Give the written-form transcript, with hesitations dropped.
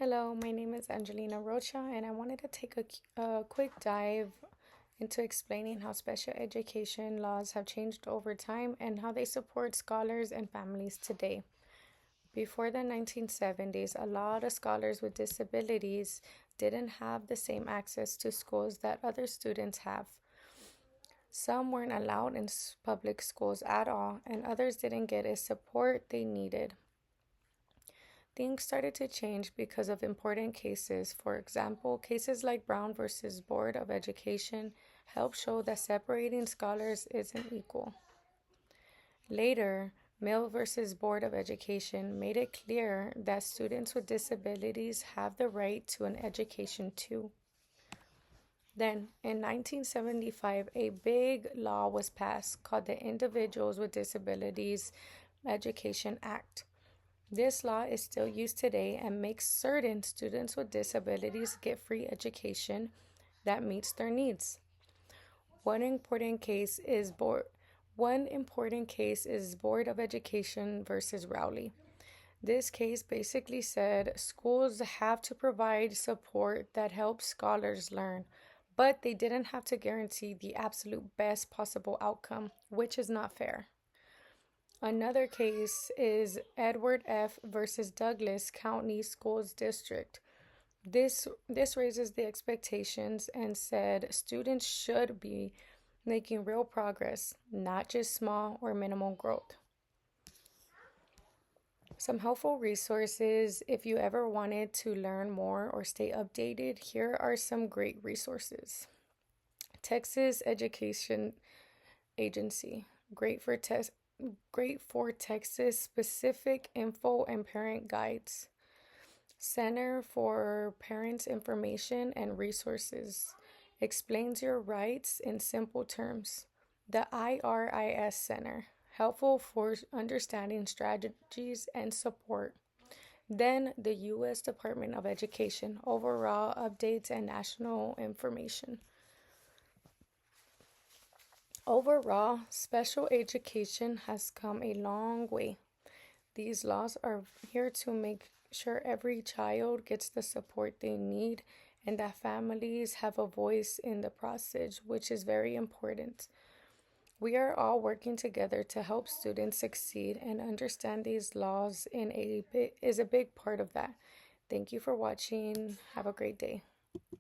Hello, my name is Angelina Rocha, and I wanted to take a quick dive into explaining how special education laws have changed over time and how they support scholars and families today. Before the 1970s, a lot of scholars with disabilities didn't have the same access to schools that other students have. Some weren't allowed in public schools at all, and others didn't get the support they needed. Things started to change because of important cases. For example, cases like Brown versus Board of Education helped show that separating scholars isn't equal. Later, Mill versus Board of Education made it clear that students with disabilities have the right to an education too. Then, in 1975, a big law was passed called the Individuals with Disabilities Education Act. This law is still used today and makes certain students with disabilities get free education that meets their needs. One important case is Board of Education versus Rowley. This case basically said schools have to provide support that helps scholars learn, but they didn't have to guarantee the absolute best possible outcome, which is not fair. Another case is Edward F. versus Douglas County Schools District. This raises the expectations and said students should be making real progress, not just small or minimal growth. Some helpful resources if you ever wanted to learn more or stay updated. Here are some great resources. Texas Education Agency, great for Texas specific info and parent guides. Center for Parents Information and Resources explains your rights in simple terms. The IRIS Center, helpful for understanding strategies and support. Then the U.S. Department of Education, overall updates and national information. Overall, special education has come a long way. These laws are here to make sure every child gets the support they need and that families have a voice in the process, which is very important. We are all working together to help students succeed, and understand these laws is a big part of that. Thank you for watching. Have a great day.